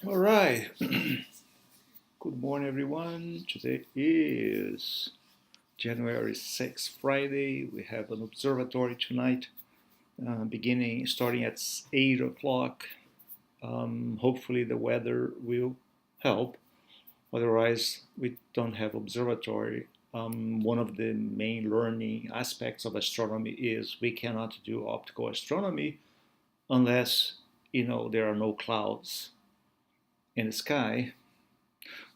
All right. Good morning, everyone. Today is January 6th, Friday. We have an observatory tonight, starting at 8 o'clock. Hopefully, the weather will help. Otherwise, we don't have observatory. One of the main learning aspects of astronomy is we cannot do optical astronomy unless there are no clouds in the sky.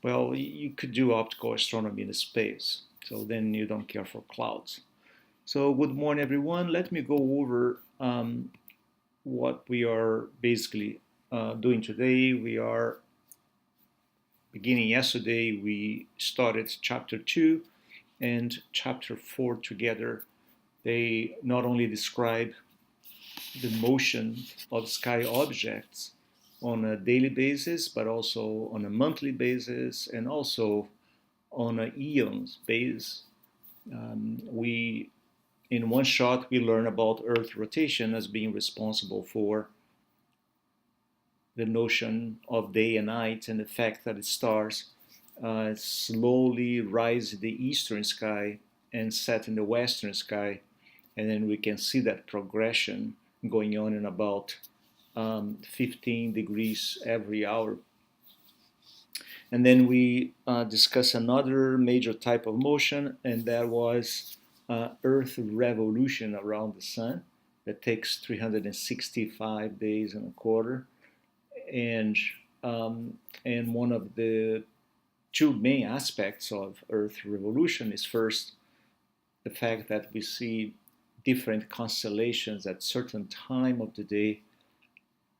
Well, you could do optical astronomy in space, so then you don't care for clouds. So, good morning, everyone. Let me go over what we are basically doing today. We are beginning yesterday, we started chapter 2 and chapter 4 together. They not only describe the motion of sky objects on a daily basis, but also on a monthly basis and also on an eons base. We in one shot we learn about Earth rotation as being responsible for the notion of day and night and the fact that the stars slowly rise in the eastern sky and set in the western sky, and then we can see that progression going on in about 15 degrees every hour. And then we discuss another major type of motion, and that was Earth revolution around the sun that takes 365 days and a quarter. And and one of the two main aspects of Earth revolution is first the fact that we see different constellations at certain time of the day,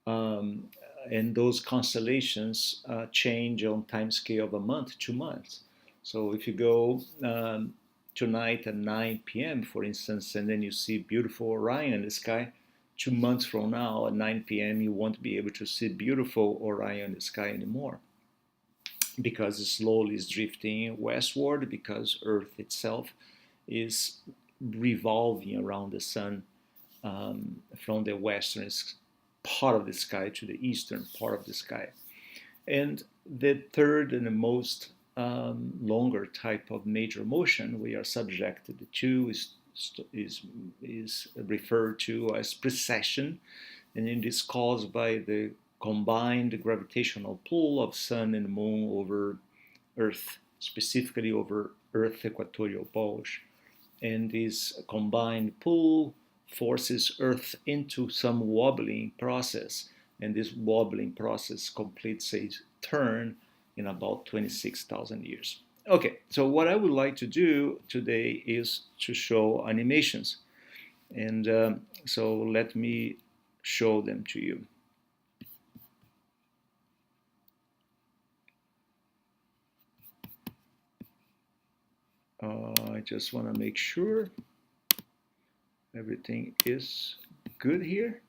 um, and those constellations change on time scale of a month, 2 months. So if you go tonight at 9 p.m., for instance, and then you see beautiful Orion in the sky, 2 months from now at 9 p.m., you won't be able to see beautiful Orion in the sky anymore because it slowly is drifting westward because Earth itself is revolving around the sun from the western part of the sky to the eastern part of the sky. And the third and the most longer type of major motion we are subjected to is, is referred to as precession, and it is caused by the combined gravitational pull of sun and moon over Earth, specifically over Earth's equatorial bulge. And this combined pull forces Earth into some wobbling process, and this wobbling process completes a turn in about 26,000 years. Okay, so what I would like to do today is to show animations, and so let me show them to you. I just want to make sure everything is good here.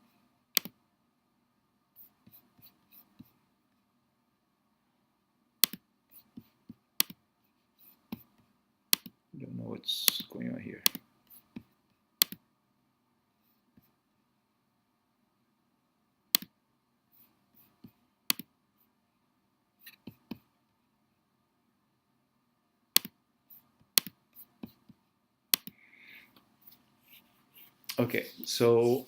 I don't know what's going on here. Okay, so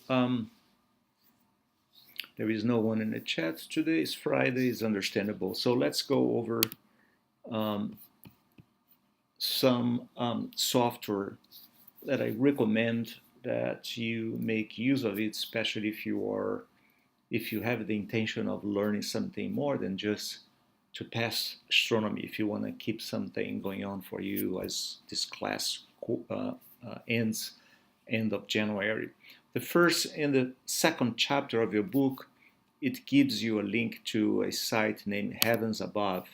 there is no one in the chat. Today is Friday, it's understandable. So let's go over um, some software that I recommend that you make use of it, especially if you have the intention of learning something more than just to pass astronomy. If you want to keep something going on for you as this class ends end of January. The first and the second chapter of your book, it gives you a link to a site named Heavens Above.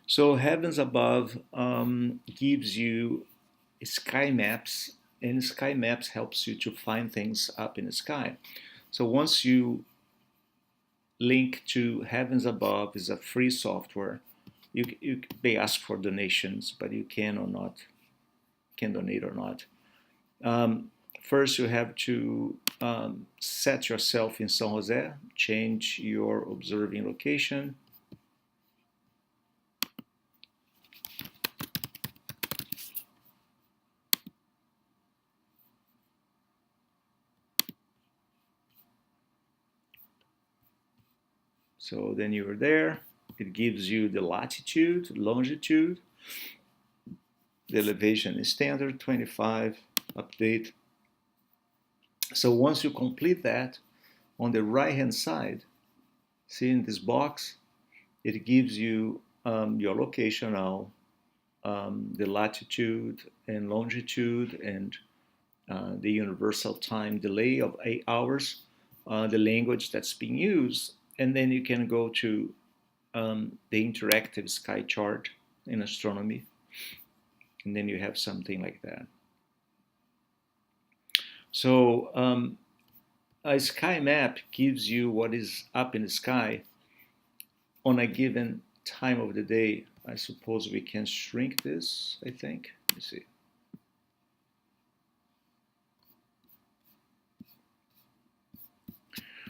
So Heavens Above gives you sky maps, and sky maps helps you to find things up in the sky. So once you link to Heavens Above, is a free software. They ask for donations, but you can or not, can donate or not. First, you have to set yourself in San Jose, change your observing location. So then you're there. It gives you the latitude, longitude. The elevation is standard 25, update. So once you complete that, on the right hand side, see in this box, it gives you your location now, the latitude and longitude, and the universal time delay of 8 hours, the language that's being used, and then you can go to the interactive sky chart in astronomy, and then you have something like that. So a sky map gives you what is up in the sky on a given time of the day. I suppose we can shrink this, I think. Let me see.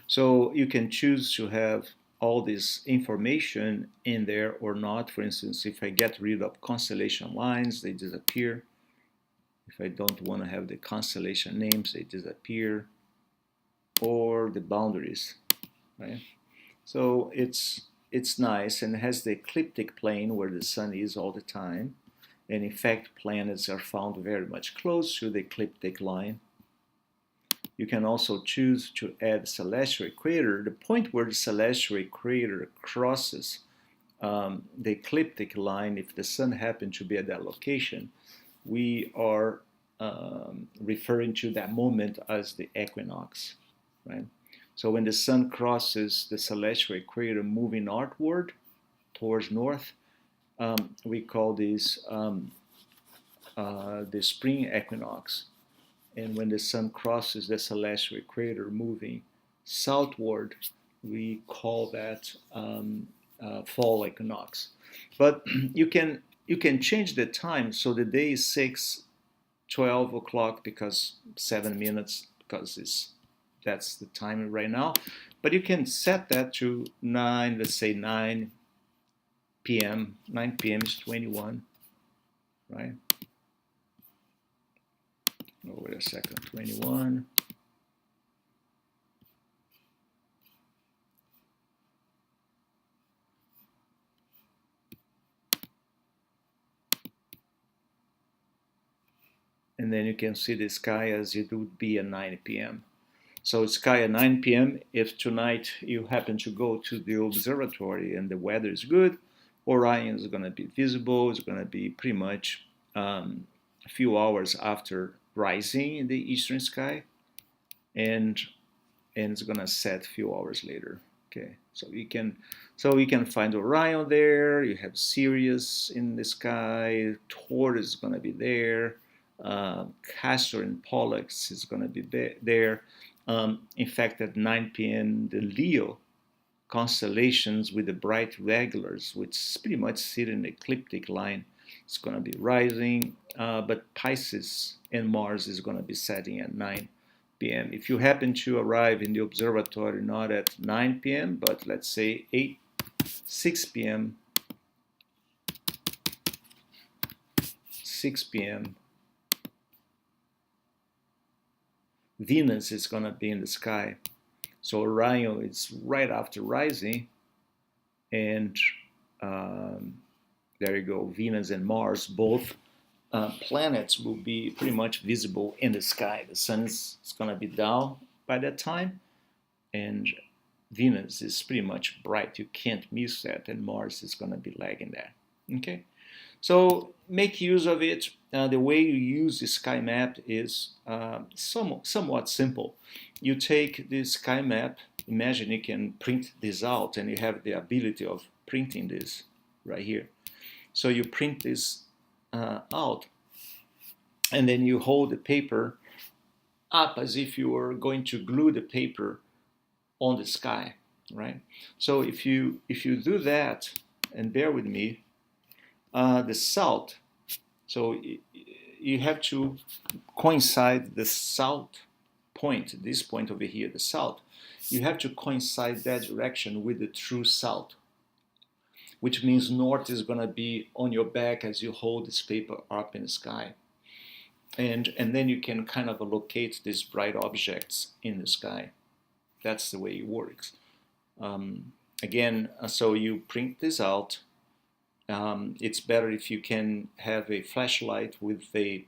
So you can choose to have all this information in there or not. For instance, if I get rid of constellation lines, they disappear. If I don't want to have the constellation names, they disappear. Or the boundaries, right? So it's nice, and it has the ecliptic plane where the sun is all the time. And in fact, planets are found very much close to the ecliptic line. You can also choose to add celestial equator, the point where the celestial equator crosses the ecliptic line. If the sun happened to be at that location, we are referring to that moment as the equinox, right? So when the sun crosses the celestial equator moving northward, towards north, we call this the spring equinox. And when the sun crosses the celestial equator moving southward, we call that fall equinox. But you can change the time. So the day is 6:12 o'clock because 7 minutes, because that's the time right now. But you can set that to 9, let's say 9 p.m. 9 p.m. is 21, right? Oh, wait a second, 21. And then you can see the sky as it would be at 9 p.m. So sky at 9 p.m. If tonight you happen to go to the observatory and the weather is good, Orion is going to be visible. It's going to be pretty much a few hours after rising in the eastern sky, and it's going to set a few hours later. Okay, so you can find Orion there. You have Sirius in the sky. Taurus is going to be there. Castor and Pollux is going to be there. In fact, at 9 p.m., the Leo constellations with the bright regulars, which pretty much sit in the ecliptic line, is going to be rising. But Pisces and Mars is going to be setting at 9 p.m. If you happen to arrive in the observatory not at 9 p.m., but let's say 6 p.m., 6 p.m., Venus is going to be in the sky. So Orion is right after rising, and there you go, Venus and Mars, both planets will be pretty much visible in the sky. The sun is going to be down by that time, and Venus is pretty much bright. You can't miss that, and Mars is going to be lagging there. Okay, so make use of it. The way you use the sky map is somewhat simple. You take the sky map. Imagine you can print this out, and you have the ability of printing this right here. So you print this out, and then you hold the paper up as if you were going to glue the paper on the sky, right? So if you do that, and bear with me, the south, so you have to coincide the south point, this point over here, the south, you have to coincide that direction with the true south, which means north is going to be on your back as you hold this paper up in the sky. And then you can kind of locate these bright objects in the sky. That's the way it works. Again, so you print this out. It's better if you can have a flashlight with a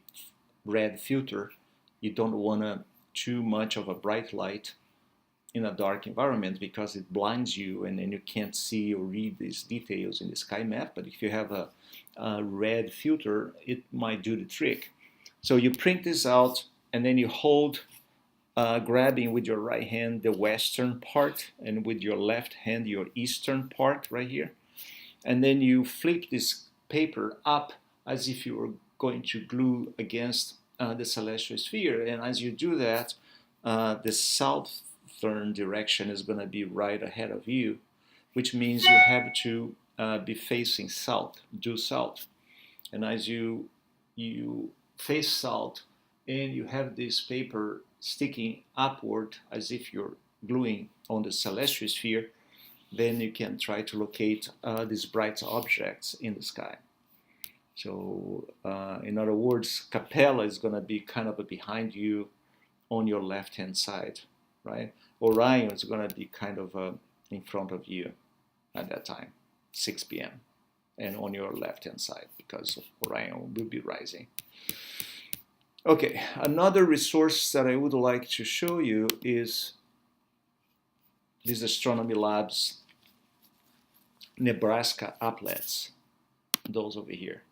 red filter. You don't want too much of a bright light in a dark environment because it blinds you and then you can't see or read these details in the sky map. But if you have a red filter, it might do the trick. So you print this out and then you hold, grabbing with your right hand the western part and with your left hand your eastern part right here. And then you flip this paper up as if you were going to glue against the celestial sphere. And as you do that, the southern direction is going to be right ahead of you, which means you have to be facing south, due south. And as you face south and you have this paper sticking upward as if you're gluing on the celestial sphere, then you can try to locate these bright objects in the sky. So in other words, Capella is going to be kind of behind you on your left-hand side, right? Orion is going to be kind of in front of you at that time, 6 p.m. and on your left-hand side because Orion will be rising. Okay, another resource that I would like to show you is this Astronomy Labs Nebraska applets, those over here.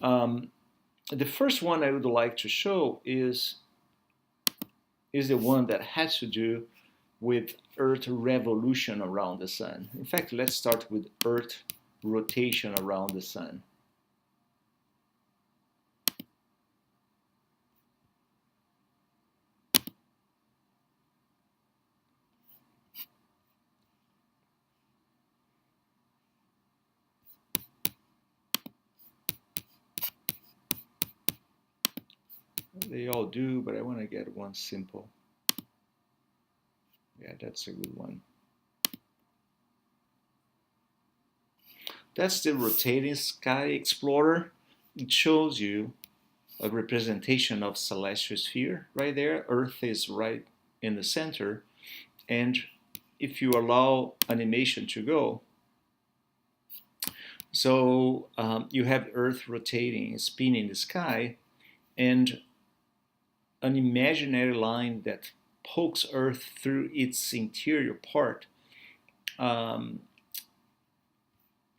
The first one I would like to show is the one that has to do with Earth revolution around the sun. In fact, let's start with Earth rotation around the sun. They all do, but I want to get one simple. Yeah, that's a good one. That's the rotating sky explorer. It shows you a representation of celestial sphere right there. Earth is right in the center. And if you allow animation to go, so you have Earth rotating, spinning the sky, and an imaginary line that pokes Earth through its interior part,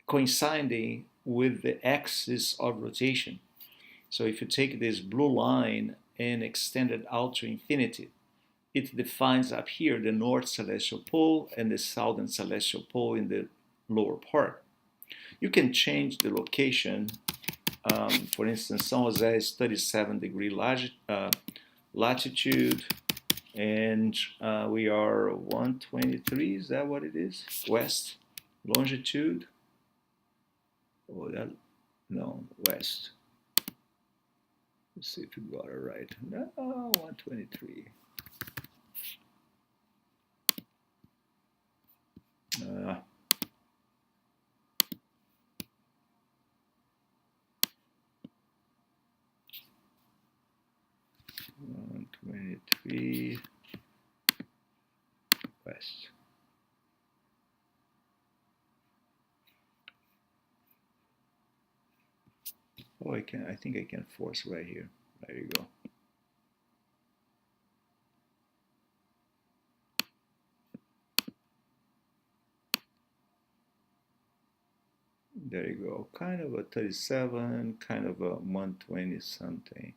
coinciding with the axis of rotation. So if you take this blue line and extend it out to infinity, it defines up here the north celestial pole and the southern celestial pole in the lower part. You can change the location. For instance, San Jose is 37-degree latitude, and we are 123, is that what it is? West longitude. Oh, that, no, west. Let's see if we got it right. No, 123. 123 west. Oh, I think I can force right here. There you go. There you go. Kind of a 37, kind of a 120 something.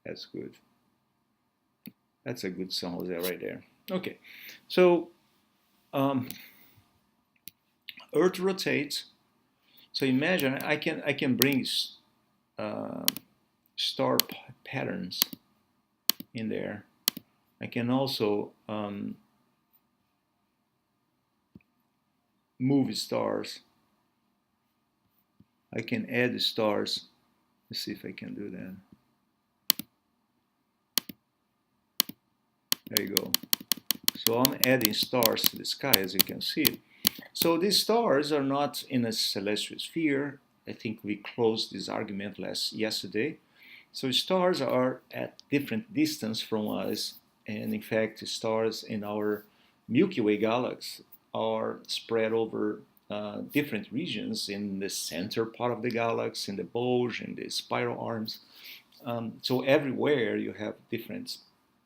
That's good. That's a good San Jose right there. Okay, so Earth rotates. So imagine I can bring star patterns in there. I can also move stars. I can add the stars. Let's see if I can do that. There you go. So I'm adding stars to the sky, as you can see. So these stars are not in a celestial sphere. I think we closed this argument yesterday. So stars are at different distance from us, and in fact, stars in our Milky Way galaxy are spread over different regions in the center part of the galaxy, in the bulge, in the spiral arms. So everywhere you have different,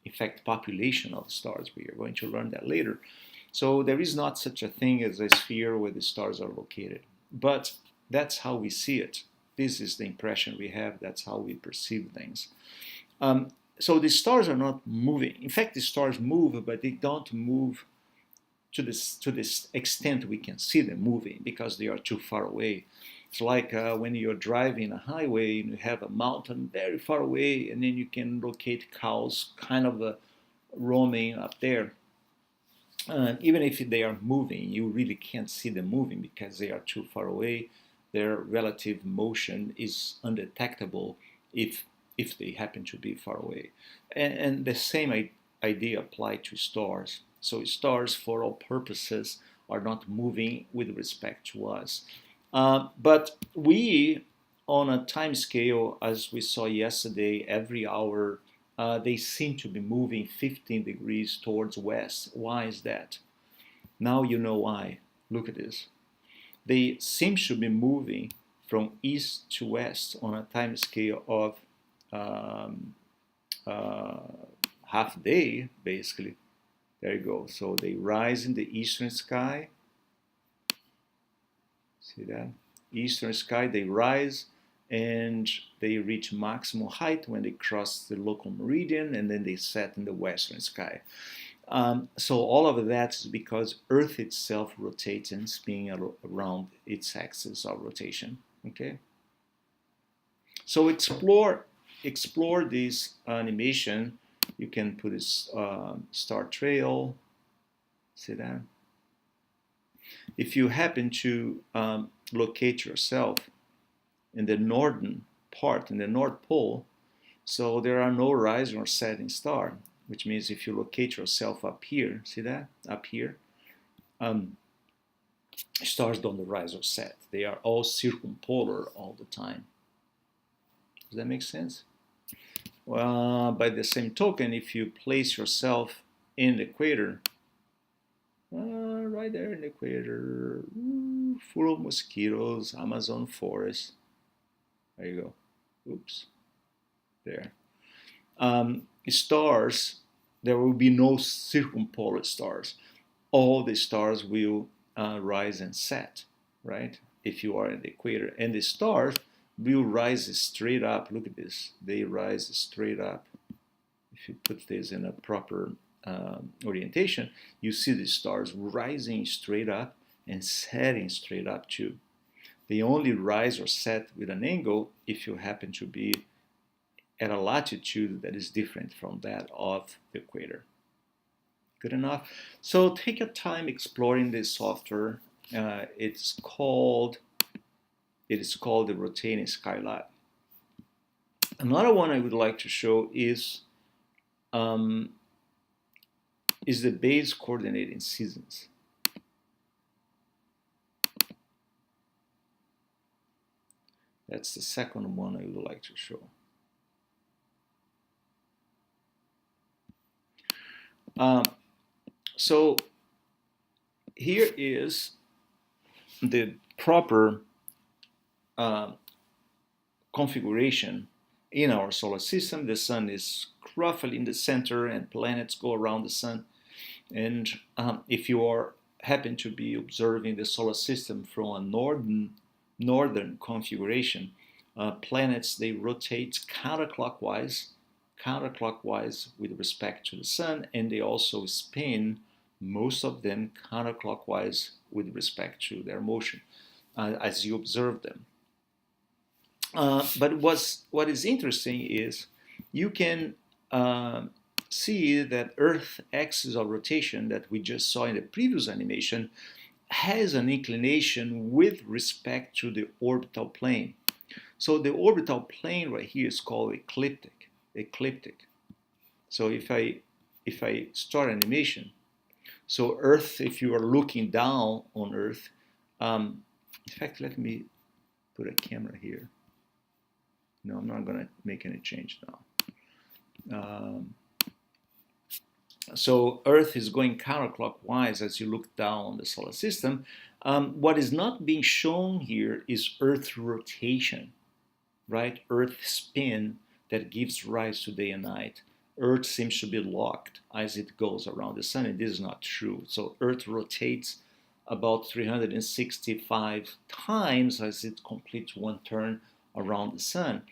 in fact, population of stars. We are going to learn that later. So there is not such a thing as a sphere where the stars are located. But that's how we see it. This is the impression we have. That's how we perceive things. So the stars are not moving. In fact, the stars move, but they don't move to this extent we can see them moving because they are too far away. It's like when you're driving a highway and you have a mountain very far away, and then you can locate cows kind of roaming up there. Even if they are moving, you really can't see them moving because they are too far away. Their relative motion is undetectable if they happen to be far away. And the same idea applies to stars. So stars, for all purposes, are not moving with respect to us. But we, on a time scale, as we saw yesterday, every hour, they seem to be moving 15 degrees towards west. Why is that? Now you know why. Look at this. They seem to be moving from east to west on a time scale of half day, basically. There you go. So they rise in the eastern sky. See that? Eastern sky, they rise and they reach maximum height when they cross the local meridian, and then they set in the western sky. So all of that is because Earth itself rotates and spins around its axis of rotation. Okay. So explore this animation. You can put a star trail. See that? If you happen to locate yourself in the northern part, in the North Pole, so there are no rising or setting star, which means if you locate yourself up here, see that? Up here, stars don't rise or set. They are all circumpolar all the time. Does that make sense? Well, by the same token, if you place yourself in the equator, right there in the equator, full of mosquitoes, Amazon forest. There you go. Oops. There. Stars, there will be no circumpolar stars. All the stars will rise and set, right? If you are in the equator. And the stars will rise straight up. Look at this. They rise straight up. If you put this in a proper orientation, you see the stars rising straight up and setting straight up too. They only rise or set with an angle if you happen to be at a latitude that is different from that of the equator. Good enough? So take your time exploring this software. It is called the Rotating Skylab. Another one I would like to show is the base coordinating seasons. That's the second one I would like to show. So here is the proper configuration in our solar system. The sun is roughly in the center and planets go around the sun. And if you happen to be observing the solar system from a northern configuration, planets, they rotate counterclockwise with respect to the sun, and they also spin, most of them counterclockwise with respect to their motion as you observe them. But what is interesting is you can see that Earth's axis of rotation that we just saw in the previous animation has an inclination with respect to the orbital plane. So the orbital plane right here is called ecliptic. So if I if I start animation, so Earth, if you are looking down on Earth, in fact, let me put a camera here. No, I'm not going to make any change now. So Earth is going counterclockwise as you look down on the solar system. What is not being shown here is Earth rotation, right? Earth spin that gives rise to day and night. Earth seems to be locked as it goes around the sun, and this is not true. So Earth rotates about 365 times as it completes one turn around the sun.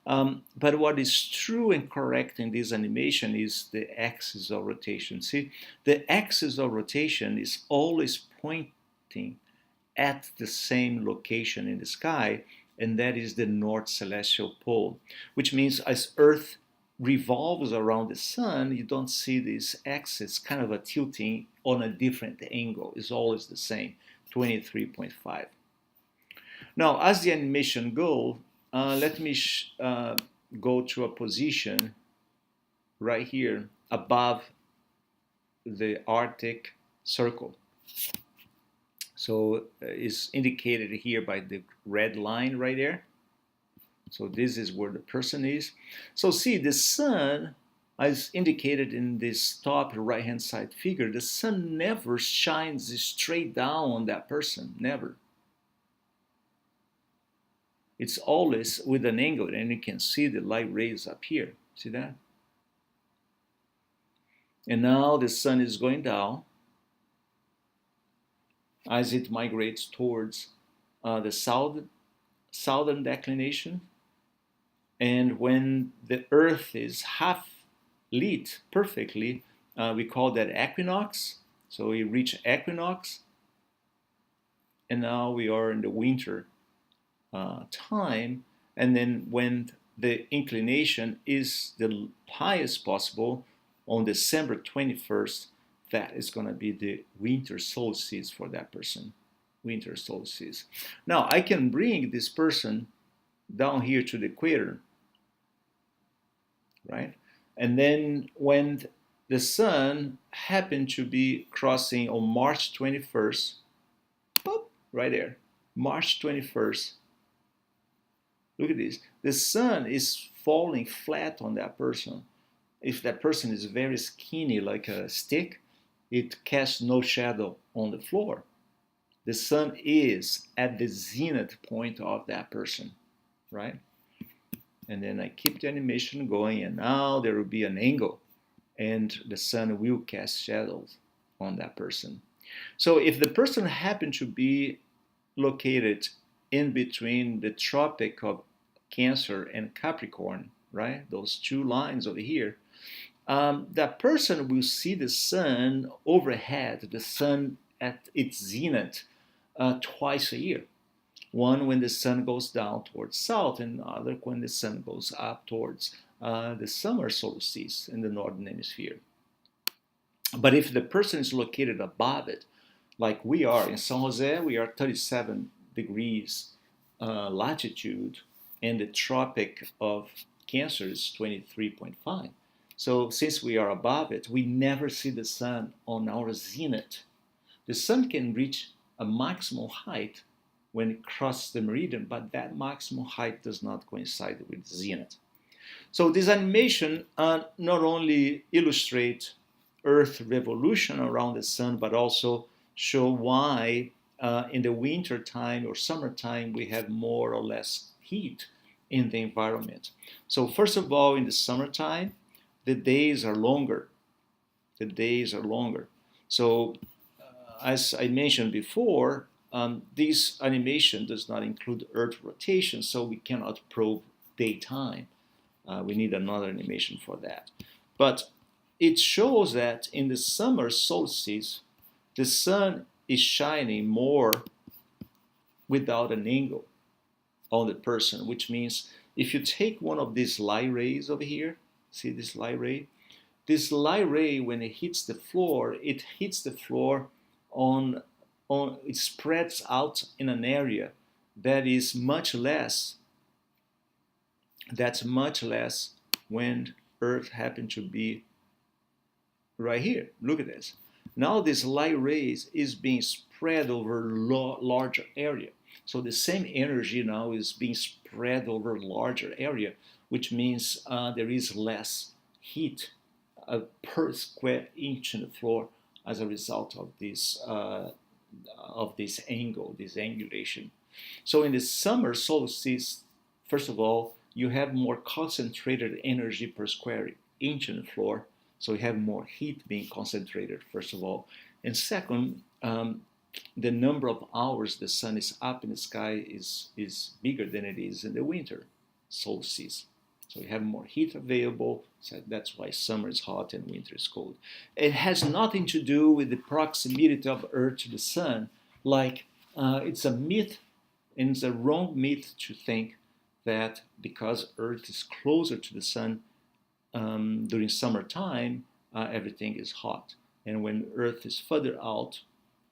But what is true and correct in this animation is the axis of rotation. See, the axis of rotation is always pointing at the same location in the sky, and that is the North Celestial Pole, which means as Earth revolves around the sun, you don't see this axis kind of a tilting on a different angle. It's always the same, 23.5. Now, as the animation goes, let me go to a position right here above the Arctic Circle. So it's indicated here by the red line right there. So this is where the person is. So see, the sun, as indicated in this top right-hand side figure, the sun never shines straight down on that person, never. It's always with an angle, and you can see the light rays up here. See that? And now the sun is going down as it migrates towards the southern declination. And when the Earth is half lit perfectly, we call that equinox. So we reach equinox, and now we are in the winter time. And then when the inclination is the highest possible on December 21st, that is going to be the winter solstice for that person. Winter solstice. Now I can bring this person down here to the equator, right? And then when the sun happened to be crossing on March 21st, boop, right there, March 21st, look at this. The sun is falling flat on that person. If that person is very skinny, like a stick, it casts no shadow on the floor. The sun is at the zenith point of that person, right? And then I keep the animation going, and now there will be an angle, and the sun will cast shadows on that person. So if the person happened to be located in between the Tropic of Cancer and Capricorn, right? Those two lines over here, that person will see the sun overhead, the sun at its zenith, twice a year. One when the sun goes down towards south, and the other when the sun goes up towards the summer solstice in the northern hemisphere. But if the person is located above it, like we are in San Jose, we are 37 degrees latitude, and the Tropic of Cancer is 23.5. So since we are above it, we never see the sun on our zenith. The sun can reach a maximal height when it crosses the meridian, but that maximal height does not coincide with zenith. So this animation not only illustrates Earth revolution around the sun, but also show why in the winter time or summertime we have more or less heat in the environment. So first of all, in the summertime, the days are longer. The days are longer. So as I mentioned before, this animation does not include Earth rotation, so we cannot probe daytime. We need another animation for that. But it shows that in the summer solstice, the sun is shining more without an angle on the person, which means if you take one of these light rays over here, see this light ray? This light ray, when it hits the floor on it spreads out in an area that is much less. That's much less when Earth happened to be right here. Look at this. Now this light rays is being spread over larger area. So the same energy now is being spread over a larger area, which means there is less heat per square inch in the floor as a result of this angle, this angulation. So in the summer solstice, first of all, you have more concentrated energy per square inch in the floor. So you have more heat being concentrated, first of all. And second, the number of hours the sun is up in the sky is bigger than it is in the winter solstice. So you have more heat available, so that's why summer is hot and winter is cold. It has nothing to do with the proximity of Earth to the sun. Like it's a myth, and it's a wrong myth to think that because Earth is closer to the sun during summertime, everything is hot. And when Earth is further out,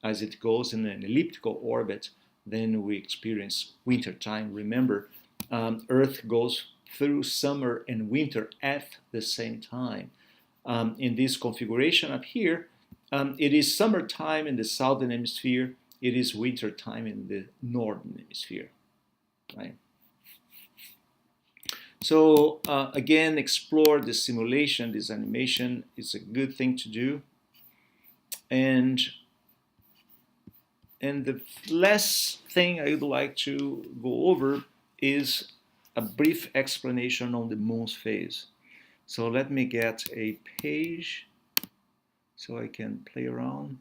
as it goes in an elliptical orbit, then we experience winter time. Remember, Earth goes through summer and winter at the same time. In this configuration up here, it is summertime in the southern hemisphere. It is winter time in the northern hemisphere, right? So again, explore this simulation, this animation. It's a good thing to do. And the last thing I would like to go over is a brief explanation on the moon's phase. So let me get a page so I can play around.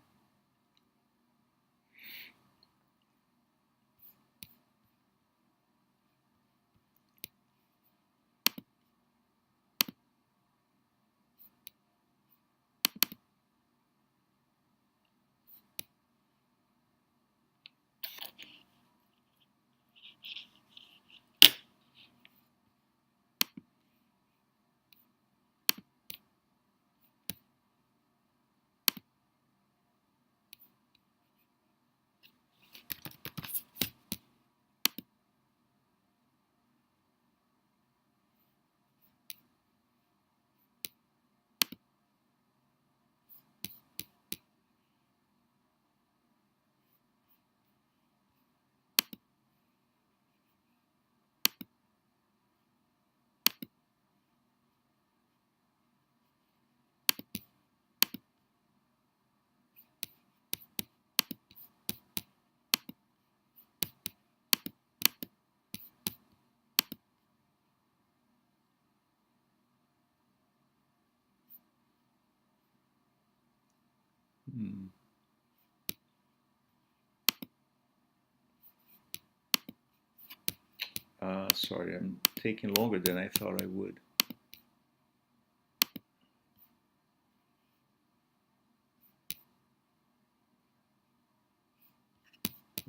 Sorry, I'm taking longer than I thought I would.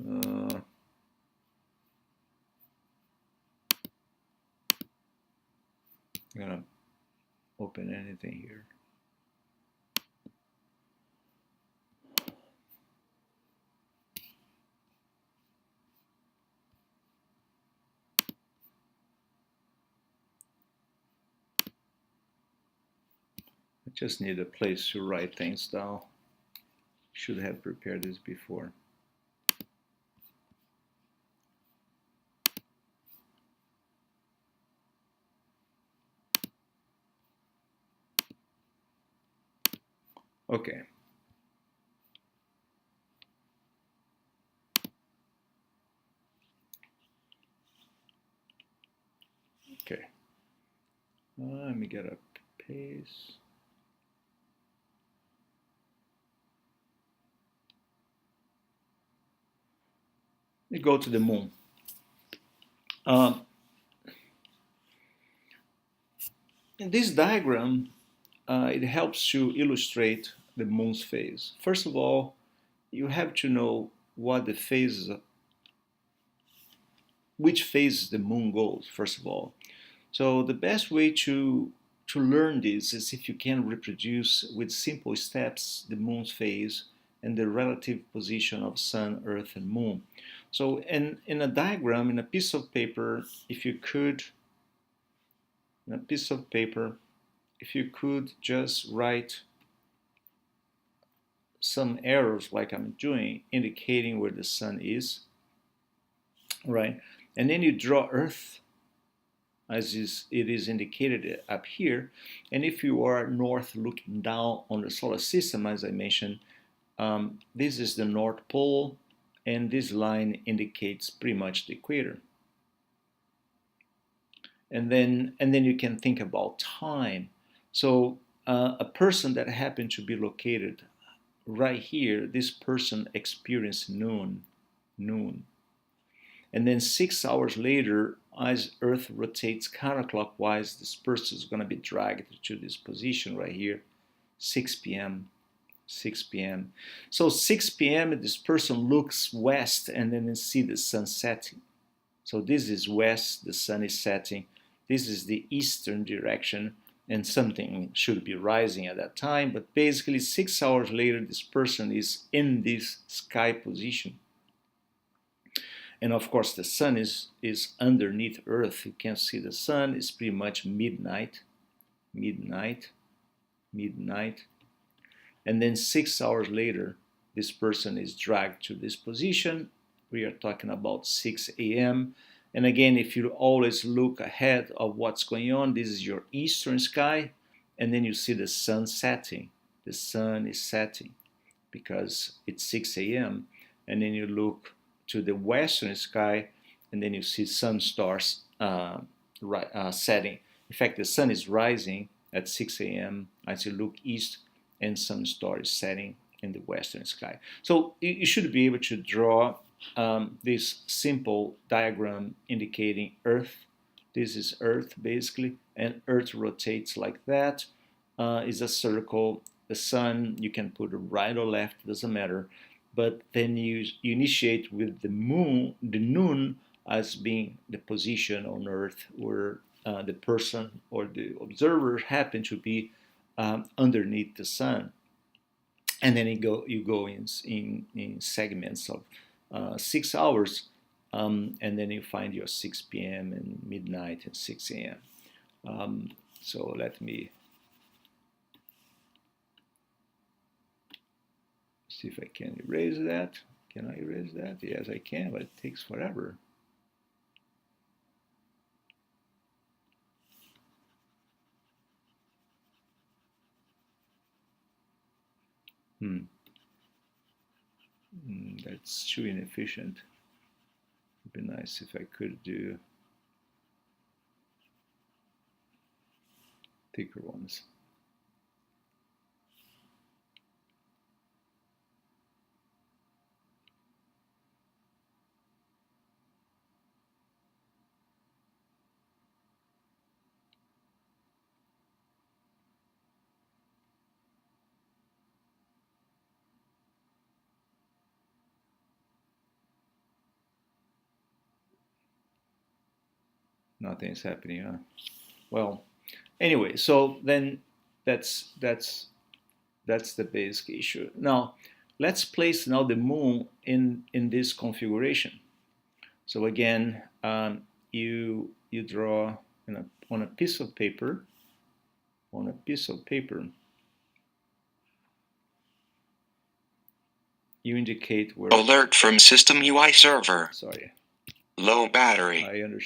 I'm gonna open anything here. I just need a place to write things down. Should have prepared this before. Okay. Okay. Let me get a paste. Let me go to the moon. In this diagram, it helps to illustrate the moon's phase. First of all, you have to know what the phases, which phases the moon goes, first of all. So the best way to learn this is if you can reproduce with simple steps the moon's phase and the relative position of sun, earth, and moon. So in a diagram, in a piece of paper, if you could, just write some arrows like I'm doing, indicating where the sun is, right? And then you draw Earth as it is indicated up here. And if you are north looking down on the solar system, as I mentioned, this is the North Pole, and this line indicates pretty much the equator. And then you can think about time. So a person that happened to be located right here, this person experienced noon. And then 6 hours later, as Earth rotates counterclockwise, this person is going to be dragged to this position right here, 6 p.m. 6 p.m. So 6 p.m. this person looks west and then they see the sun setting. So this is west, the sun is setting. This is the eastern direction, and something should be rising at that time. But basically 6 hours later, this person is in this sky position. And of course, the sun is underneath Earth. You can't see the sun. It's pretty much midnight. And then 6 hours later, this person is dragged to this position. We are talking about 6 a.m. And again, if you always look ahead of what's going on, this is your eastern sky. And then you see the sun setting. The sun is setting because it's 6 a.m. And then you look to the western sky, and then you see sun stars setting. In fact, the sun is rising at 6 a.m. as you look east, and sun star is setting in the western sky. So you should be able to draw this simple diagram indicating Earth. This is Earth basically, and Earth rotates like that. Is a circle. The sun, you can put it right or left, doesn't matter. But then you initiate with the noon as being the position on Earth where the person or the observer happen to be underneath the sun. And then you go in segments of 6 hours, and then you find your 6 p.m. and midnight and 6 a.m. So let me see if I can erase that. Can I erase that? Yes, I can, but it takes forever. That's too inefficient. It'd be nice if I could do thicker ones. Nothing's happening, huh? Well, anyway, so then that's the basic issue. Now, let's place now the moon in this configuration. So again, you draw on a piece of paper. You indicate where. Alert from System UI server. Sorry. Low battery. I understand.